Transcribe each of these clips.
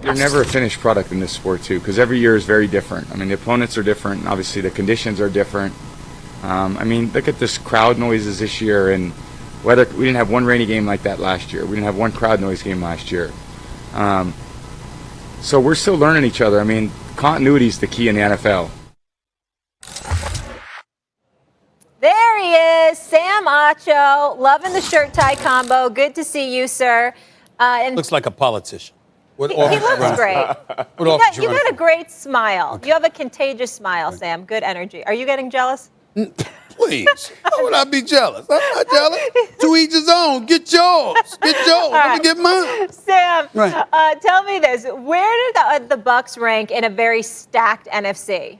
You're never a finished product in this sport, too, because every year is very different. I mean, the opponents are different. Obviously, the conditions are different. I mean, look at this crowd noises this year, and whether we didn't have one rainy game like that last year. We didn't have one crowd noise game last year. So we're still learning each other. I mean, continuity is the key in the NFL. There he is, Sam Acho, loving the shirt tie combo. Good to see you, sir. And looks like a politician. He looks great. You got a great smile. Okay. You have a contagious smile, Sam. Good energy. Are you getting jealous? Please. How would I be jealous? I'm not jealous. To each his own. Get yours. Get yours. Let me get mine. Sam, tell me this. Where did the Bucs rank in a very stacked NFC?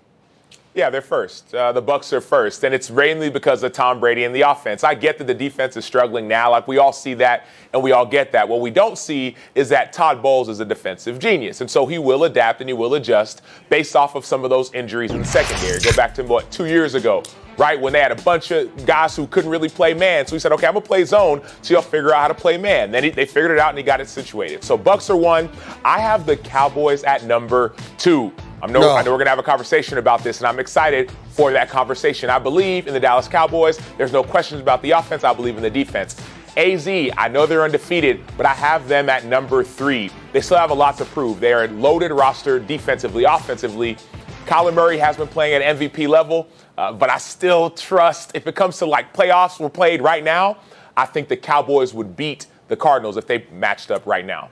Yeah, they're first. The Bucs are first, and it's mainly because of Tom Brady and the offense. I get that the defense is struggling now. Like, we all see that, and we all get that. What we don't see is that Todd Bowles is a defensive genius, and so he will adapt and he will adjust based off of some of those injuries in the secondary. Go back to, 2 years ago, right, when they had a bunch of guys who couldn't really play man. So he said, okay, I'm going to play zone, so you'll figure out how to play man. Then they figured it out, and he got it situated. So Bucs are 1. I have the Cowboys at number 2. I know we're going to have a conversation about this, and I'm excited for that conversation. I believe in the Dallas Cowboys. There's no questions about the offense. I believe in the defense. AZ, I know they're undefeated, but I have them at number 3. They still have a lot to prove. They are a loaded roster defensively, offensively. Kyler Murray has been playing at MVP level, but I still trust, if it comes to like playoffs were played right now, I think the Cowboys would beat the Cardinals if they matched up right now.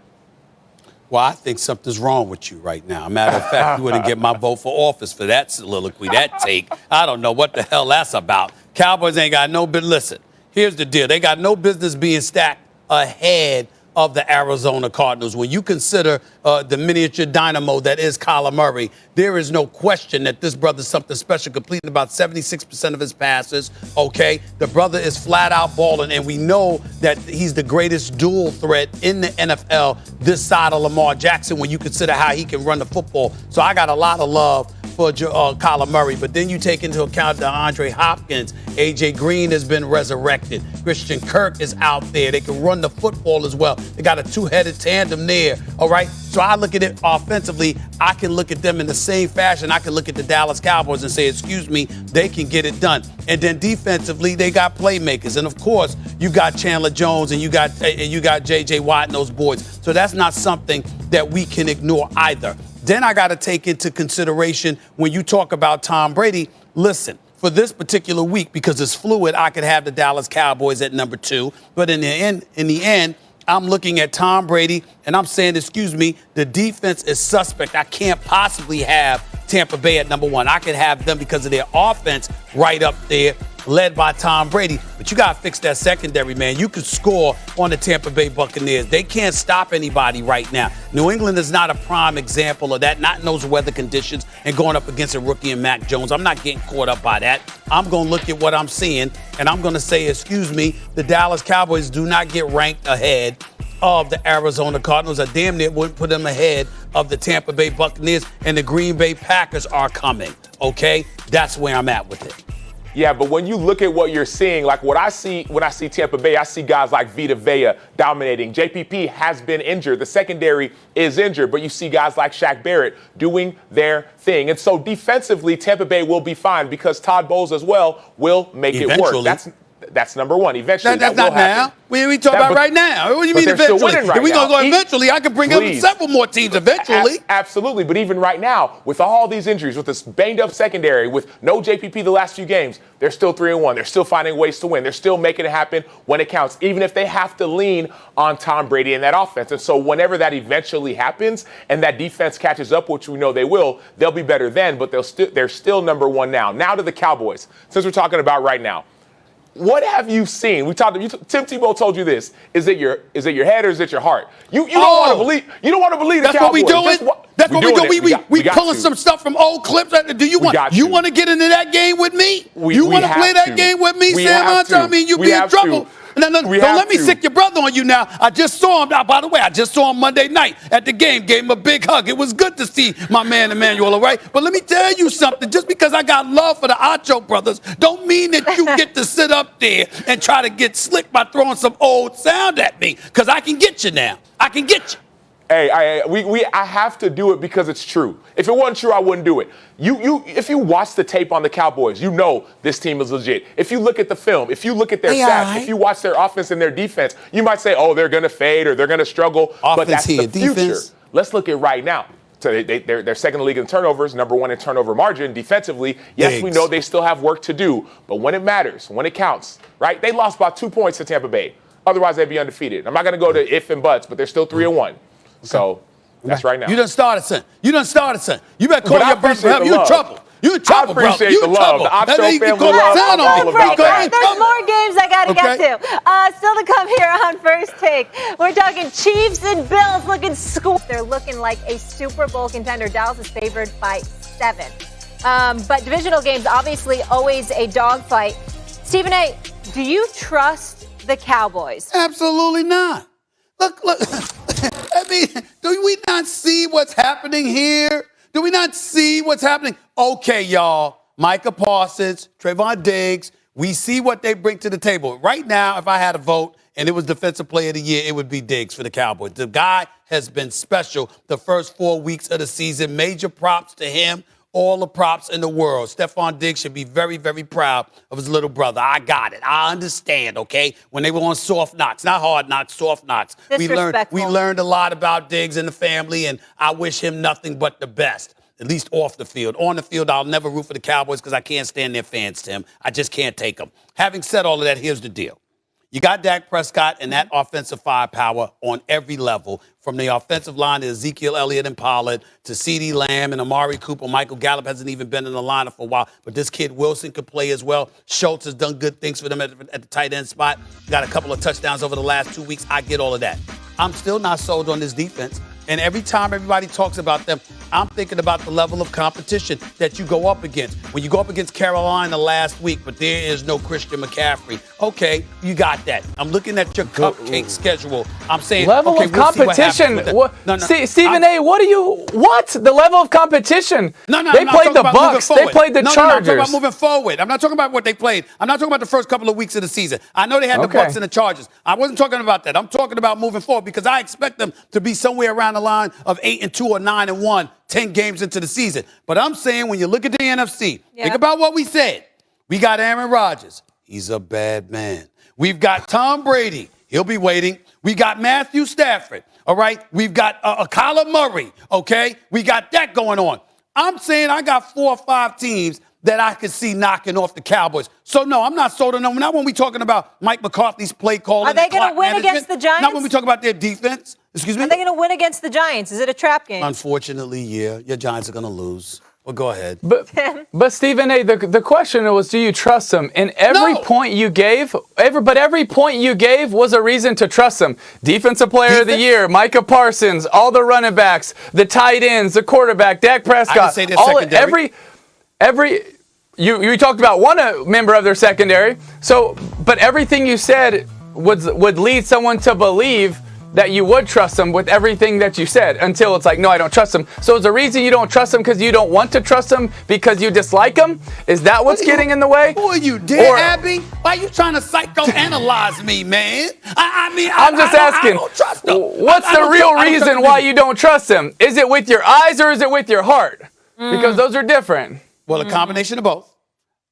Well, I think something's wrong with you right now. Matter of fact, you wouldn't get my vote for office for that soliloquy, that take. I don't know what the hell that's about. Cowboys ain't got no business. Listen, here's the deal. They got no business being stacked ahead of the Arizona Cardinals. When you consider the miniature dynamo that is Kyler Murray, there is no question that this brother's something special, completing about 76% of his passes, okay? The brother is flat out balling, and we know that he's the greatest dual threat in the NFL this side of Lamar Jackson when you consider how he can run the football. So I got a lot of love for Kyler Murray, but then you take into account DeAndre Hopkins. A.J. Green has been resurrected. Christian Kirk is out there. They can run the football as well. They got a two-headed tandem there, all right? So I look at it offensively. I can look at them in the same fashion. I can look at the Dallas Cowboys and say, excuse me, they can get it done. And then defensively, they got playmakers. And, of course, you got Chandler Jones and you got J.J. Watt and those boys. So that's not something that we can ignore either. Then I got to take into consideration when you talk about Tom Brady, listen, for this particular week, because it's fluid, I could have the Dallas Cowboys at number 2. But in the end, I'm looking at Tom Brady and I'm saying, excuse me, the defense is suspect. I can't possibly have Tampa Bay at number 1. I could have them because of their offense right up there, led by Tom Brady. But you got to fix that secondary, man. You could score on the Tampa Bay Buccaneers. They can't stop anybody right now. New England is not a prime example of that, not in those weather conditions and going up against a rookie and Mac Jones. I'm not getting caught up by that. I'm going to look at what I'm seeing, and I'm going to say, excuse me, the Dallas Cowboys do not get ranked ahead of the Arizona Cardinals. I damn near wouldn't put them ahead of the Tampa Bay Buccaneers, and the Green Bay Packers are coming, okay? That's where I'm at with it. Yeah, but when you look at what you're seeing, like what I see when I see Tampa Bay, I see guys like Vita Vea dominating. JPP has been injured. The secondary is injured, but you see guys like Shaq Barrett doing their thing. And so defensively, Tampa Bay will be fine because Todd Bowles as well will make it work. That's number 1. Eventually, that's that will not happen. now. We talk about right now. What do you mean eventually? Right if we're going to go now. eventually, I can bring up several more teams eventually. Absolutely. But even right now, with all these injuries, with this banged-up secondary, with no JPP the last few games, they're still 3-1. They're still finding ways to win. They're still making it happen when it counts, even if they have to lean on Tom Brady and that offense. And so whenever that eventually happens and that defense catches up, which we know they will, they'll be better then, but they're still number 1 now. Now to the Cowboys, since we're talking about right now. What have you seen? Tim Tebow told you this. Is it your head or is it your heart? You don't want to believe. You don't want to believe the Cowboys. That's what we doing. We pulling some stuff from old clips. Do you want to get into that game with me? You want to play that game with me, Sam? I mean, you be in trouble. No, don't let me sick your brother on you now. I just saw him. By the way, I just saw him Monday night at the game. Gave him a big hug. It was good to see my man Emmanuel, all right? But let me tell you something. Just because I got love for the Acho brothers don't mean that you get to sit up there and try to get slick by throwing some old sound at me, because I can get you now. I can get you. Hey, I have to do it because it's true. If it wasn't true, I wouldn't do it. If you watch the tape on the Cowboys, you know this team is legit. If you look at the film, if you look at their stats, if you watch their offense and their defense, you might say, oh, they're going to fade or they're going to struggle. But that's the future. Defense. Let's look at right now. So they're second in the league in turnovers, number one in turnover margin. Defensively, yes, we know they still have work to do. But when it matters, when it counts, right? They lost by 2 points to Tampa Bay. Otherwise, they'd be undefeated. I'm not going to go to if and buts, but they're still 3-1. So that's right now. You done started, son. You better call your brother for help. You in trouble. You in trouble, bro. I appreciate the love. The Ocho family love. I'm all about that. There's more games I got to get to. Still to come here on First Take. We're talking Chiefs and Bills looking school. They're looking like a Super Bowl contender. Dallas is favored by 7. But divisional games, obviously, always a dogfight. Stephen A., do you trust the Cowboys? Absolutely not. Look. I mean, do we not see what's happening here? Do we not see what's happening? Okay, y'all. Micah Parsons, Trayvon Diggs, we see what they bring to the table. Right now, if I had a vote and it was Defensive Player of the Year, it would be Diggs for the Cowboys. The guy has been special the first 4 weeks of the season. Major props to him. All the props in the world. Stephon Diggs should be very, very proud of his little brother. I got it. I understand, okay? When they were on soft knocks, not hard knocks, soft knocks. We learned a lot about Diggs and the family, and I wish him nothing but the best, at least off the field. On the field, I'll never root for the Cowboys because I can't stand their fans, Tim. I just can't take them. Having said all of that, here's the deal. You got Dak Prescott and that offensive firepower on every level, from the offensive line to Ezekiel Elliott and Pollard to CeeDee Lamb and Amari Cooper. Michael Gallup hasn't even been in the lineup for a while, but this kid Wilson could play as well. Schultz has done good things for them at the tight end spot. Got a couple of touchdowns over the last 2 weeks. I get all of that. I'm still not sold on this defense. And every time everybody talks about them, I'm thinking about the level of competition that you go up against. When you go up against Carolina last week, but there is no Christian McCaffrey. Okay, you got that. I'm looking at your cupcake schedule. I'm saying, level of competition. Stephen A., what? The level of competition? No, they played the Bucs. They played the Chargers. No, I'm talking about moving forward. I'm not talking about what they played. I'm not talking about the first couple of weeks of the season. I know they had the Bucs and the Chargers. I wasn't talking about that. I'm talking about moving forward because I expect them to be somewhere around the line of 8-2 or 9-1, 10 games into the season. But I'm saying when you look at the NFC, think about what we said. We got Aaron Rodgers. He's a bad man. We've got Tom Brady. He'll be waiting. We got Matthew Stafford. All right. We've got Kyler Murray. Okay. We got that going on. I'm saying I got 4 or 5 teams that I could see knocking off the Cowboys. So, no, I'm not sold on them. Not when we talking about Mike McCarthy's play calling. Are they going to win against the Giants? Not when we talk about their defense. Excuse me? Are they going to win against the Giants? Is it a trap game? Unfortunately, yeah. Your Giants are going to lose. Well, go ahead. But Stephen A., the question was, do you trust them? And every point you gave, every point you gave was a reason to trust them. Defensive Player of the Year, Micah Parsons, all the running backs, the tight ends, the quarterback, Dak Prescott. I can say secondary. You talked about one member of their secondary. So, but everything you said would lead someone to believe that you would trust them with everything that you said until it's like, no, I don't trust them. So is the reason you don't trust them because you don't want to trust them because you dislike them? Is that what's getting in the way? Who are you, dear Abby? Why are you trying to psychoanalyze me, man? I'm just asking, I don't trust them. What's the real reason why you don't trust them? Is it with your eyes or is it with your heart? Because those are different. Well, a combination of both.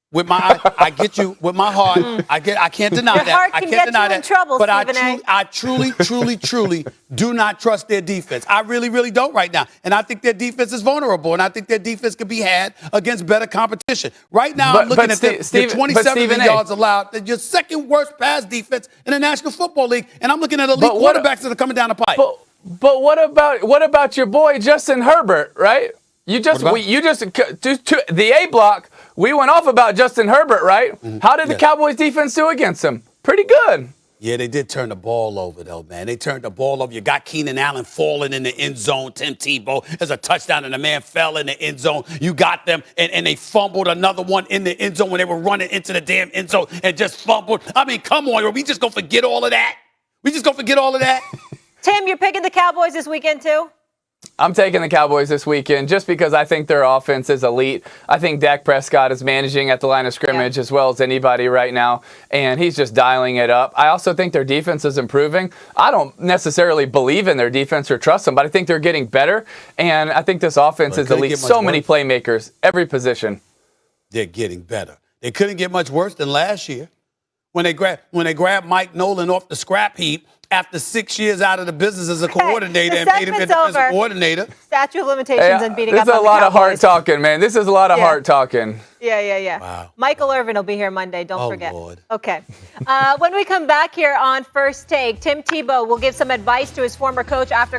With my eye, I get you. With my heart, I can't deny that. Your heart can get you in trouble, but I truly do not trust their defense. I really, really don't right now. And I think their defense is vulnerable, and I think their defense could be had against better competition. Right now, I'm looking at the 27 yards allowed, your second worst pass defense in the National Football League, and I'm looking at elite quarterbacks that are coming down the pipe. But what about your boy Justin Herbert? Right? The A block. We went off about Justin Herbert, right? How did the Cowboys defense do against him? Pretty good. Yeah, they did turn the ball over, though, man. They turned the ball over. You got Keenan Allen falling in the end zone. Tim Tebow has a touchdown, and the man fell in the end zone. You got them, and they fumbled another one in the end zone when they were running into the damn end zone and just fumbled. I mean, come on. Are we just going to forget all of that? Tim, you're picking the Cowboys this weekend, too? I'm taking the Cowboys this weekend just because I think their offense is elite. I think Dak Prescott is managing at the line of scrimmage as well as anybody right now, and he's just dialing it up. I also think their defense is improving. I don't necessarily believe in their defense or trust them, but I think they're getting better, and I think this offense is elite. So many playmakers, every position. They're getting better. They couldn't get much worse than last year when they grabbed Mike Nolan off the scrap heap after 6 years out of the business as a coordinator and made him a defensive coordinator. Statute of limitations and beating up on the This is a lot of heart talking, man. This is a lot of heart talking. Yeah. Wow. Michael Irvin will be here Monday. Don't forget. Lord. Okay. When we come back here on First Take, Tim Tebow will give some advice to his former coach after